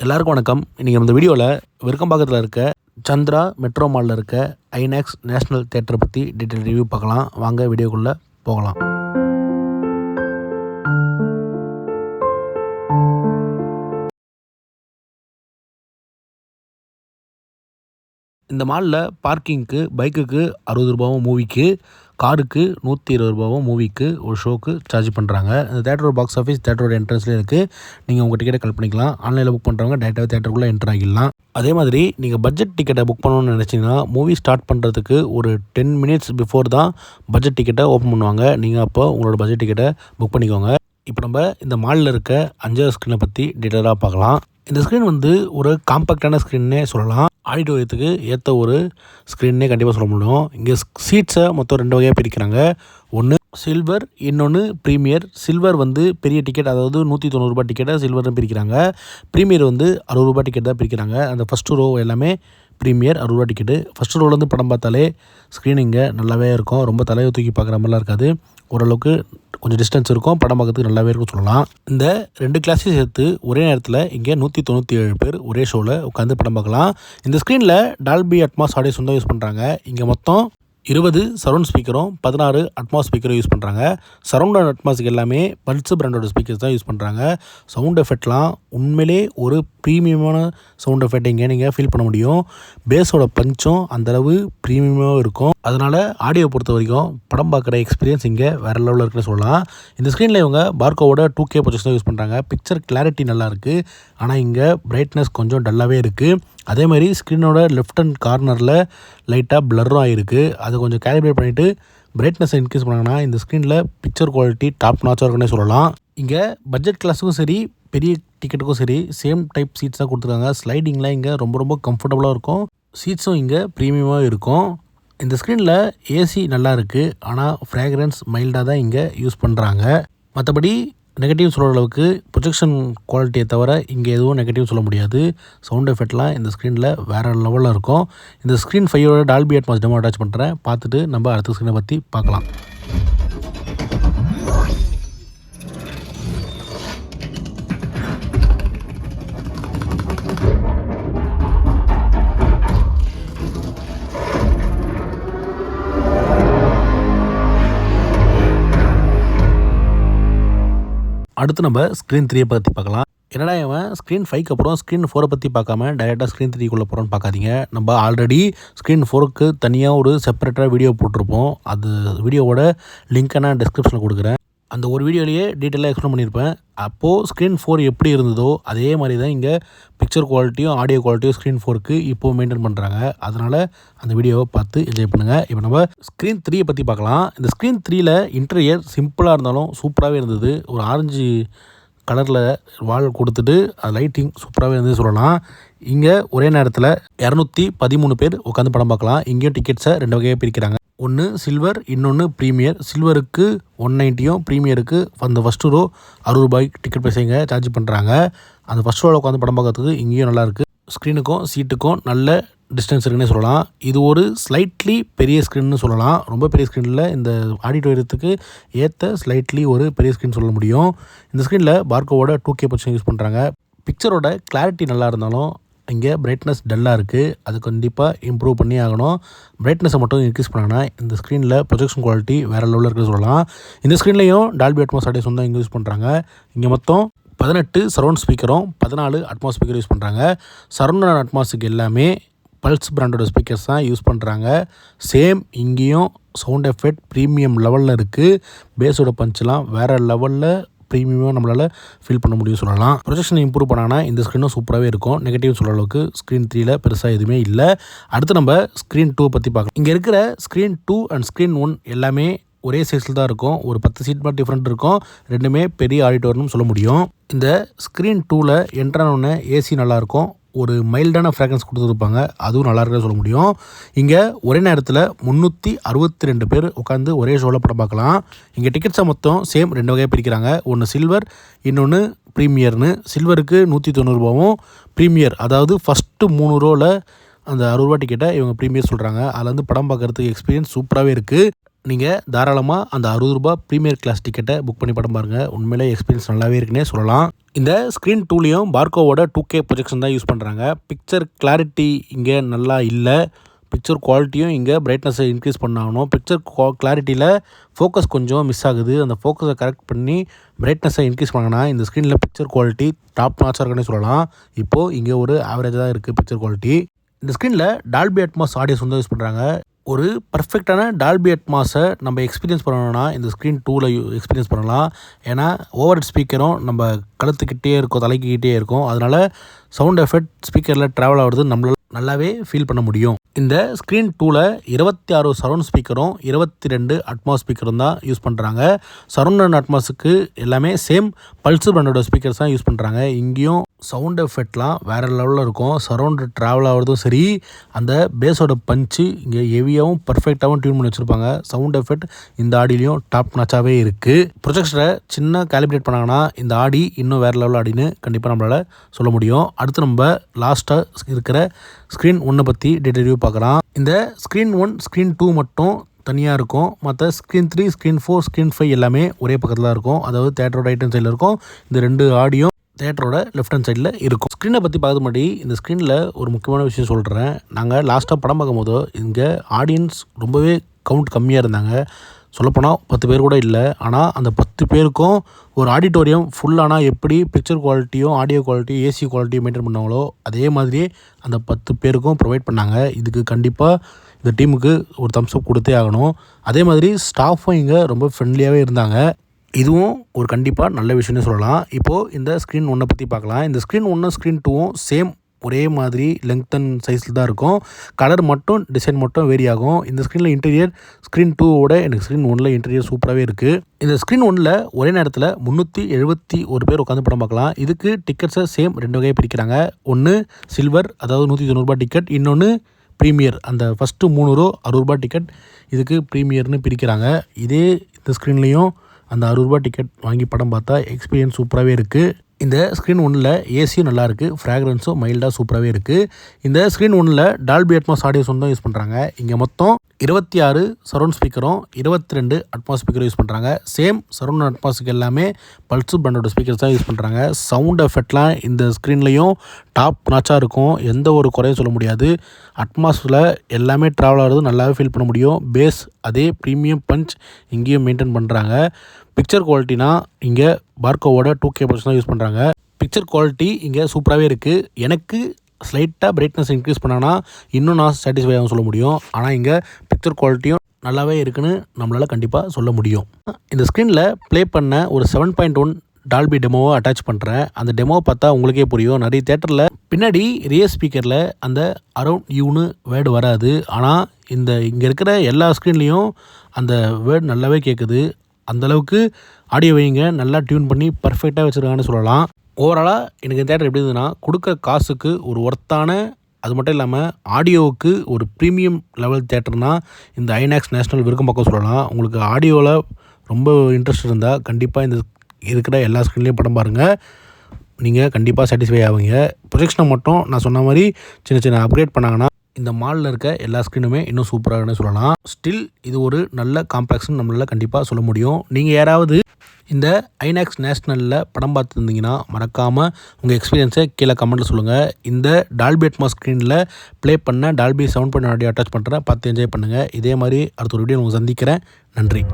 எல்லாருக்கும் வணக்கம். இன்றைக்கி இந்த வீடியோவில் விருக்கம்பாக்கத்தில் இருக்க சந்திரா மெட்ரோ மாலில் இருக்க ஐநாக்ஸ் நேஷ்னல் தியேட்டரை பற்றி டீட்டெயில் ரிவ்யூ பார்க்கலாம். வாங்க வீடியோக்குள்ளே போகலாம். இந்த மாலில் பார்க்கிங்க்கு பைக்குக்கு 60 ரூபாவும், மூவிக்கு காருக்கு 120 ரூபாவும், மூவிக்கு ஒரு ஷோக்கு சார்ஜ் பண்ணுறாங்க. இந்த தேட்டரோட பாக்ஸ் ஆஃபீஸ் தேட்டரோட என்ட்ரன்ஸ்லேயே இருக்குது. நீங்கள் உங்கள் டிக்கெட்டை கலெக்ட் பண்ணிக்கலாம். ஆன்லைனில் புக் பண்ணுறவங்க டேரெக்டாக தேட்டருக்குள்ளே என்ட்ரு ஆகிடலாம். அதே மாதிரி நீங்கள் பட்ஜெட் டிக்கெட்டை புக் பண்ணணும்னு நினச்சிங்கன்னா மூவி ஸ்டார்ட் பண்ணுறதுக்கு ஒரு 10 மினிட்ஸ் பிஃபோர் தான் பட்ஜெட் டிக்கெட்டை ஓப்பன் பண்ணுவாங்க. நீங்கள் அப்போ உங்களோட பட்ஜெட் டிக்கெட்டை புக் பண்ணிக்கோங்க. இப்போ நம்ம இந்த மாலில் இருக்க 5வது ஸ்க்ரீனை பற்றி டீட்டெயிலாக பார்க்கலாம். இந்த ஸ்க்ரீன் ஒரு காம்பேக்டான ஸ்க்ரீன்னே சொல்லலாம். ஆடிட்டோரியத்துக்கு ஏற்ற ஒரு ஸ்க்ரீன்னே கண்டிப்பாக சொல்ல முடியும். இங்கே சீட்ஸை மொத்தம் 2 வகையாக பிரிக்கிறாங்க. ஒன்று சில்வர், இன்னொன்று ப்ரீமியர். சில்வர் பெரிய டிக்கெட், அதாவது 190 ரூபா டிக்கெட்டை சில்வர்னு பிரிக்கிறாங்க. ப்ரீமியர் 60 ரூபா டிக்கெட் தான் பிரிக்கிறாங்க. அந்த ஃபஸ்ட்டு ரோ எல்லாமே ப்ரீமியர் 60 ரூபா டிக்கெட்டு. ஃபஸ்ட்டு ரோலேருந்து படம் பார்த்தாலே ஸ்க்ரீன் இங்கே நல்லாவே இருக்கும். ரொம்ப தலையை தூக்கி பார்க்குற மாதிரிலாம் இருக்காது. ஓரளவுக்கு கொஞ்சம் டிஸ்டன்ஸ் இருக்கும். படம் பார்க்கறதுக்கு நல்லாவே இருக்கும் சொல்லலாம். இந்த 2 கிளாஸையும் சேர்த்து ஒரே நேரத்தில் இங்கே 197 பேர் ஒரே ஷோவில் உட்காந்து படம் பார்க்கலாம். இந்த ஸ்க்ரீனில் டால்பி அட்மாஸ் ஆடியோ சொந்தம் யூஸ் பண்ணுறாங்க. இங்கே மொத்தம் 20 சரௌண்ட் ஸ்பீக்கரும் 16 அட்மாஸ் ஸ்பீக்கரும் யூஸ் பண்ணுறாங்க. சரௌண்ட் அண்ட் அட்மாஸுக்கு எல்லாமே பல்ஸ் பிராண்டோட ஸ்பீக்கர்ஸ் தான் யூஸ் பண்ணுறாங்க. சவுண்ட் எஃபெக்ட்லாம் உண்மையிலே ஒரு ப்ரீமியமான சவுண்ட் எஃபெக்ட் இங்கே நீங்கள் ஃபீல் பண்ண முடியும். பேஸோட பஞ்சும் அந்தளவு ப்ரீமியமாக இருக்கும். அதனால் ஆடியோ பொறுத்த வரைக்கும் படம் பார்க்குற எக்ஸ்பீரியன்ஸ் இங்கே வேறு லெவலில் இருக்குன்னு சொல்லலாம். இந்த ஸ்க்ரீனில் இவங்க பார்க்கோவோட 2K ப்ரொஜெக்ஷன் யூஸ் பண்ணுறாங்க. பிக்சர் கிளாரிட்டி நல்லாயிருக்கு. ஆனால் இங்கே பிரைட்னஸ் கொஞ்சம் டல்லாகவே இருக்குது. அதே மாதிரி ஸ்க்ரீனோட லெஃப்ட் ஹேண்ட் கார்னரில் லைட்டாக பிளரும் ஆகிருக்கு. அதை கொஞ்சம் கேலிப்ரேட் பண்ணிவிட்டு பிரைட்னஸை இன்க்ரீஸ் பண்ணாங்கன்னா இந்த ஸ்க்ரீனில் பிக்சர் குவாலிட்டி டாப் நாச்சாக இருக்குன்னே சொல்லலாம். இங்கே பட்ஜெட் கிளாஸுக்கும் சரி, பெரிய டிக்கெட்டுக்கும் சரி சேம் டைப் சீட்ஸ் தான் கொடுத்துருக்காங்க. ஸ்லைடிங்லாம் இங்கே ரொம்ப கம்ஃபர்டபுளாக இருக்கும். சீட்ஸும் இங்கே ப்ரீமியமாக இருக்கும். இந்த ஸ்க்ரீனில் ஏசி நல்லா இருக்குது. ஆனால் ஃப்ராக்ரன்ஸ் மைல்டாக தான் இங்கே யூஸ் பண்ணுறாங்க. மற்றபடி நெகட்டிவ் சொல்கிற அளவுக்கு ப்ரொஜெக்ஷன் குவாலிட்டியை தவிர இங்கே எதுவும் நெகட்டிவ் சொல்ல முடியாது. சவுண்ட் எஃபெக்ட்லாம் இந்த ஸ்க்ரீனில் வேறு லெவலில் இருக்கும். இந்த ஸ்க்ரீன் 5ஓட டால்பி அட்மாஸ் டெமோ அட்டாச் பண்ணுறேன். பார்த்துட்டு நம்ம அடுத்த ஸ்க்ரீனை பற்றி பார்க்கலாம். அடுத்து நம்ம ஸ்க்ரீன் 3 பற்றி பார்க்கலாம். என்னடா இவன் ஸ்க்ரீன் 5க்கு அப்புறம் ஸ்க்ரீன் 4 பற்றி பார்க்காம டைரெக்டாக ஸ்க்ரீன் 3க்குள்ளே போகிறோன்னு பார்க்காதீங்க. நம்ம ஆல்ரெடி ஸ்க்ரீன் 4க்கு தனியாக ஒரு செப்பரேட்டாக வீடியோ போட்டிருப்போம். அது வீடியோவோட லிங்க்கை நான் டிஸ்கிரிப்ஷனில் கொடுக்குறேன். அந்த ஒரு வீடியோலேயே டீட்டெயிலாக எக்ஸ்பிளைன் பண்ணியிருப்பேன். அப்போது ஸ்க்ரீன் 4 எப்படி இருந்ததோ அதே மாதிரி தான் இங்கே பிக்சர் குவாலிட்டியும் ஆடியோ குவாலிட்டியும் ஸ்க்ரீன் 4க்கு இப்போது மெயின்டைன் பண்ணுறாங்க. அதனால் அந்த வீடியோவை பார்த்து என்ஜாய் பண்ணுங்கள். இப்போ நம்ம ஸ்க்ரீன் 3 பற்றி பார்க்கலாம். இந்த ஸ்க்ரீன் 3ல் இன்டீரியர் சிம்பிளாக இருந்தாலும் சூப்பராகவே இருந்தது. ஒரு ஆரஞ்சு கலரில் வால் கொடுத்துட்டு அது லைட்டிங் சூப்பராகவே இருந்தது சொல்லலாம். இங்கே ஒரே நேரத்தில் 213 பேர் உட்காந்து படம் பார்க்கலாம். இங்கேயும் டிக்கெட்ஸை 2 வகையாக பிரிக்கிறாங்க. ஒன்று சில்வர், இன்னொன்று ப்ரீமியர். சில்வருக்கு 190யும் ப்ரீமியருக்கு அந்த ஃபஸ்ட்டு ரோ 60 ரூபாய்க்கு டிக்கெட் பைசைங்க சார்ஜ் பண்ணுறாங்க. அந்த ஃபஸ்ட் ரோவில் உட்காந்து படம் பார்க்கறதுக்கு இங்கேயும் நல்லாயிருக்கு. ஸ்க்ரீனுக்கும் சீட்டுக்கும் நல்ல டிஸ்டன்ஸ் இருக்குன்னே சொல்லலாம். இது ஒரு ஸ்லைட்லி பெரிய ஸ்க்ரீன்னு சொல்லலாம். ரொம்ப பெரிய ஸ்க்ரீனில் இந்த ஆடிட்டோரியத்துக்கு ஏற்ற ஸ்லைட்லி ஒரு பெரிய ஸ்க்ரீன் சொல்ல முடியும். இந்த ஸ்க்ரீனில் பார்க்கோவோட 2K ப்ரொஜெக்ஷன் யூஸ் பண்ணுறாங்க. பிக்சரோட கிளாரிட்டி நல்லா இருந்தாலும் இங்கே பிரைட்னஸ் டல்லாக இருக்குது. அது கண்டிப்பாக இம்ப்ரூவ் பண்ணி ஆகணும். பிரைட்னஸை மட்டும் இன்க்ரீஸ் பண்ணாங்கன்னா இந்த ஸ்க்ரீனில் ப்ரொஜெக்ஷன் குவாலிட்டி வேறு லெவலில் இருக்குன்னு சொல்லலாம். இந்த ஸ்க்ரீன்லேயும் டால்பி அட்மாஸ் ஆடியோ சொந்தம் இங்கே யூஸ் பண்ணுறாங்க. இங்கே மொத்தம் 18 சரௌண்ட் ஸ்பீக்கரும் 14 அட்மாஸ் ஸ்பீக்கர் யூஸ் பண்ணுறாங்க. சரௌண்ட் அண்ட் அட்மாஸுக்கு எல்லாமே பல்ஸ் பிராண்டோட ஸ்பீக்கர்ஸ் தான் யூஸ் பண்ணுறாங்க. சேம் இங்கேயும் சவுண்ட் எஃபெக்ட் ப்ரீமியம் லெவலில் இருக்குது. பேஸோட பஞ்செலாம் வேறு லெவலில் ப்ரீமியமாக நம்மளால் ஃபீல் பண்ண முடியும் சொல்லலாம். ப்ரொஜெக்ஷன் இம்ப்ரூவ் பண்ணாங்கன்னா இந்த ஸ்க்ரீனும் சூப்பராகவே இருக்கும். நெகட்டிவ் சொல்கிற அளவுக்கு ஸ்க்ரீன் 3ல் பெருசாக எதுவுமே இல்லை. அடுத்து நம்ம ஸ்க்ரீன் 2 பற்றி பார்க்கலாம். இங்கே இருக்கிற ஸ்க்ரீன் 2 அண்ட் ஸ்க்ரீன் 1 எல்லாமே ஒரே சைஸில் தான் இருக்கும். ஒரு 10 சீட் மட்டும் டிஃப்ரெண்ட் இருக்கும். ரெண்டுமே பெரிய ஆடிட்டோரியம்னு சொல்ல முடியும். இந்த ஸ்க்ரீன் 2ல் என்ட்ரானோடனே ஏசி நல்லாயிருக்கும். ஒரு மைல்டான ஃப்ராக்ரன்ஸ் கொடுத்துருப்பாங்க. அதுவும் நல்லா இருக்குன்னு சொல்ல முடியும். இங்கே ஒரே நேரத்தில் 362 பேர் உட்காந்து ஒரே ஷோவில் படம் பார்க்கலாம். இங்கே டிக்கெட்ஸை மொத்தம் சேம் 2 வகையாக பிரிக்கிறாங்க. ஒன்று சில்வர், இன்னொன்று ப்ரீமியர்னு. சில்வருக்கு 190 ரூபாவும், ப்ரீமியர் அதாவது ஃபஸ்ட்டு 3 ரோவில் அந்த 60 ரூபா டிக்கெட்டை இவங்க ப்ரீமியர் சொல்கிறாங்க. அதில் படம் பார்க்குறதுக்கு எக்ஸ்பீரியன்ஸ் சூப்பராகவே இருக்குது. நீங்கள் தாராளமாக அந்த 60 ரூபா ப்ரீமியர் கிளாஸ் டிக்கெட்டை புக் பண்ணி படம் பாருங்கள். உண்மையிலே எக்ஸ்பீரியன்ஸ் நல்லாவே இருக்குன்னே சொல்லலாம். இந்த ஸ்க்ரீன் டூலையும் பார்க்கோவோட 2K ப்ரொஜெக்ஷன் தான் யூஸ் பண்ணுறாங்க. பிக்சர் கிளாரிட்டி இங்கே நல்லா இல்லை. பிக்சர் குவாலிட்டியும் இங்கே பிரைட்னஸை இன்க்ரீஸ் பண்ணாகணும். பிக்சர் கிளாரிட்டியில் ஃபோக்கஸ் கொஞ்சம் மிஸ் ஆகுது. அந்த ஃபோக்கஸை கரெக்ட் பண்ணி பிரைட்னஸை இன்க்ரீஸ் பண்ணாங்கன்னா இந்த ஸ்க்ரீனில் பிக்சர் குவாலிட்டி டாப் நாச்சாக இருக்குன்னு சொல்லலாம். இப்போது இங்கே ஒரு ஆவரேஜாக தான் இருக்குது பிக்சர் குவாலிட்டி. இந்த ஸ்க்ரீனில் டால்பி அட்மாஸ் ஆடியோஸ் வந்து யூஸ் பண்ணுறாங்க. ஒரு பர்ஃபெக்டான டால்பி அட்மாஸை நம்ம எக்ஸ்பீரியன்ஸ் பண்ணணும்னா இந்த ஸ்க்ரீன் 2ல் எக்ஸ்பீரியன்ஸ் பண்ணலாம். ஏன்னா ஓவர் ஸ்பீக்கரும் நம்ம கழுத்துக்கிட்டே இருக்கும், தலைக்கிட்டே இருக்கும். அதனால் சவுண்ட் எஃபெக்ட் ஸ்பீக்கரில் ட்ராவல் ஆகிறது நம்மளால் நல்லாவே ஃபீல் பண்ண முடியும். இந்த ஸ்க்ரீன் 2ல் 26 சரௌண்ட் ஸ்பீக்கரும் 22 அட்மாஸ் ஸ்பீக்கரும் தான் யூஸ் பண்ணுறாங்க. சரௌண்ட் அண்ட் அட்மாஸுக்கு எல்லாமே சேம் பல்ஸ் பிராண்டோட ஸ்பீக்கர்ஸ் தான் யூஸ் பண்ணுறாங்க. இங்கேயும் சவுண்ட் எஃபெக்ட்லாம் வேறு லெவலில் இருக்கும். சரௌண்டு ட்ராவல் ஆகிறதும் சரி, அந்த பேஸோட பஞ்சு இங்கே ஹெவியாகவும் பர்ஃபெக்டாகவும் டியூன் பண்ணி வச்சுருப்பாங்க. சவுண்ட் எஃபெக்ட் இந்த ஆடிலையும் டாப் நாச்சாகவே இருக்குது. ப்ரொஜெக்டரை சின்ன கேலிப்ரேட் பண்ணாங்கன்னா இந்த ஆடி இன்னும் வேறு லெவலில் ஆடின்னு கண்டிப்பாக நம்மளால் சொல்ல முடியும். அடுத்து நம்ம லாஸ்ட்டாக இருக்கிற ஸ்க்ரீன் 1 பற்றி டீட்டெயில் பார்க்கலாம். இந்த ஸ்க்ரீன் 1 ஸ்க்ரீன் 2 மட்டும் தனியாக இருக்கும். மற்ற ஸ்க்ரீன் 3 ஸ்க்ரீன் 4 ஸ்க்ரீன் 5 எல்லாமே ஒரே பக்கத்தில் இருக்கும். அதாவது தேட்டரோட ரைட் ஹேண்ட் சைடில் இருக்கும். இந்த 2 ஆடியோ தேட்டரோட லெஃப்ட் ஹேண்ட் சைடில் இருக்கும். ஸ்க்ரீனை பற்றி பார்க்க முன்னாடி இந்த ஸ்க்ரீனில் ஒரு முக்கியமான விஷயம் சொல்கிறேன். நாங்கள் லாஸ்ட்டாக படம் பார்க்கும்போது இங்கே ஆடியன்ஸ் ரொம்பவே கவுண்ட் கம்மியாக இருந்தாங்க. சொல்லப்போனால் 10 பேர் கூட இல்லை. ஆனால் அந்த 10 பேருக்கும் ஒரு ஆடிட்டோரியம் ஃபுல்லானால் எப்படி பிக்சர் குவாலிட்டியும் ஆடியோ குவாலிட்டியும் ஏசி குவாலிட்டியும் மெயின்டைன் பண்ணாங்களோ அதே மாதிரியே அந்த 10 பேருக்கும் ப்ரொவைட் பண்ணாங்க. இதுக்கு கண்டிப்பாக இந்த டீமுக்கு ஒரு தம்ஸ் அப் கொடுத்தே ஆகணும். அதே மாதிரி ஸ்டாஃபும் இங்கே ரொம்ப ஃப்ரெண்ட்லியாகவே இருந்தாங்க. இதுவும் ஒரு கண்டிப்பாக நல்ல விஷயம்னு சொல்லலாம். இப்போது இந்த ஸ்க்ரீன் 1 பற்றி பார்க்கலாம். இந்த ஸ்க்ரீன் 1 ஸ்க்ரீன் 2வும் சேம் ஒரே மாதிரி லெங்த் அண்ட் சைஸில் தான் இருக்கும். கலர் மட்டும் டிசைன் மட்டும் வேரி ஆகும். இந்த ஸ்க்ரீனில் இன்டீரியர் ஸ்க்ரீன் 2வோட எனக்கு ஸ்க்ரீன் 1ல் இன்டீரியர் சூப்பராகவே இருக்குது. இந்த ஸ்க்ரீன் 1ல் ஒரே நேரத்தில் 371 பேர் உட்காந்து படம் பார்க்கலாம். இதுக்கு டிக்கெட்ஸை சேம் 2 வகையாக பிரிக்கிறாங்க. ஒன்று சில்வர், அதாவது 190 ரூபாய் டிக்கெட். இன்னொன்று ப்ரீமியர், அந்த ஃபஸ்ட்டு 3 ரூபா 60 ரூபாய் டிக்கெட். இதுக்கு ப்ரீமியர்னு பிரிக்கிறாங்க. இதே இந்த ஸ்க்ரீன்லேயும் அந்த 60 ரூபாய் டிக்கெட் வாங்கி படம் பார்த்தா எக்ஸ்பீரியன்ஸ் சூப்பராகவே இருக்குது. இந்த ஸ்க்ரீன் 1ல் ஏசியும் நல்லாயிருக்கு, ஃப்ராக்ரன்ஸும் மைல்டாக சூப்பராகவே இருக்குது. இந்த ஸ்க்ரீன் 1ல் டால்பி அட்மாஸ் ஆடியோஸ் தான் யூஸ் பண்ணுறாங்க. இங்கே மொத்தம் 26 சரௌண்ட் ஸ்பீக்கரும் 22 அட்மாஸ் ஸ்பீக்கரும் யூஸ் பண்ணுறாங்க. சேம் சரௌண்ட் அட்மாஸுக்கு எல்லாமே பல்ஸ் பிராண்டோட ஸ்பீக்கர்ஸ் தான் யூஸ் பண்ணுறாங்க. சவுண்ட் எஃபெக்ட்லாம் இந்த ஸ்க்ரீன்லேயும் டாப் நாச்சாக இருக்கும். எந்த ஒரு குறையும் சொல்ல முடியாது. அட்மாஸில் எல்லாமே ட்ராவல் ஆகிறது நல்லாவே ஃபீல் பண்ண முடியும். பேஸ் அதே ப்ரீமியம் பஞ்ச் இங்கேயும் மெயின்டைன் பண்ணுறாங்க. பிக்சர் குவாலிட்டினா இங்கே பார்க்கோவோட 2K ப்ரொஜெக்ஷன் தான் யூஸ் பண்ணுறாங்க. பிக்சர் குவாலிட்டி இங்கே சூப்பராகவே இருக்குது. எனக்கு ஸ்லைட்டாக பிரைட்னஸ் இன்க்ரீஸ் பண்ணாங்கன்னா இன்னும் நான் சாட்டிஸ்ஃபை ஆகும் சொல்ல முடியும். ஆனால் இங்கே பிக்சர் குவாலிட்டியும் நல்லாவே இருக்குன்னு நம்மளால் கண்டிப்பாக சொல்ல முடியும். இந்த ஸ்க்ரீனில் ப்ளே பண்ண ஒரு 7.1 டால்பி டெமோவை அட்டாச் பண்ணுறேன். அந்த டெமோவை பார்த்தா உங்களுக்கே புரியும். நிறைய தேட்டரில் பின்னாடி ரியர் ஸ்பீக்கரில் அந்த அரவுண்ட் யூன்னு வேர்டு வராது. ஆனால் இங்கே இருக்கிற எல்லா ஸ்க்ரீன்லேயும் அந்த வேர்டு நல்லாவே கேட்குது. அந்தளவுக்கு ஆடியோ வைங்க நல்லா டியூன் பண்ணி பர்ஃபெக்டாக வச்சுருக்காங்கன்னு சொல்லலாம். ஓவராலாக எனக்கு இந்த தேட்டர் எப்படி இருந்ததுன்னா, கொடுக்குற காசுக்கு ஒரு ஒர்த்தான, அது மட்டும் இல்லாமல் ஆடியோவுக்கு ஒரு ப்ரீமியம் லெவல் தேட்டர்னால் இந்த ஐநாக்ஸ் நேஷ்னல் விருகம்பாக்கம் சொல்லலாம். உங்களுக்கு ஆடியோவில் ரொம்ப இன்ட்ரெஸ்ட் இருந்தால் கண்டிப்பாக இந்த இருக்கிற எல்லா ஸ்க்ரீன்லேயும் படம் பாருங்கள். நீங்கள் கண்டிப்பாக சாட்டிஸ்ஃபை ஆவீங்க. ப்ரொஜெக்ஷனை மட்டும் நான் சொன்ன மாதிரி சின்ன சின்ன அப்கிரேட் பண்ணாங்கன்னா இந்த மாலில் இருக்க எல்லா ஸ்க்ரீனுமே இன்னும் சூப்பராகனு சொல்லலாம். ஸ்டில் இது ஒரு நல்ல காம்ப்ளெக்ஸ்னு நம்மளால் கண்டிப்பாக சொல்ல முடியும். நீங்கள் யாராவது இந்த ஐநாக்ஸ் நேஷ்னலில் படம் பார்த்துருந்தீங்கன்னா மறக்காமல் உங்கள் எக்ஸ்பீரியன்ஸை கீழே கமெண்ட்டில் சொல்லுங்கள். இந்த டால்பி அட்மாஸ் ஸ்க்ரீனில் ப்ளே பண்ண டால்பி 7.1 ஆடியோ அட்டாச் பண்ணுறேன், பார்த்து என்ஜாய் பண்ணுங்கள். இதே மாதிரி அடுத்த ஒரு வீடியோ உங்களுக்கு சந்திக்கிறேன். நன்றி.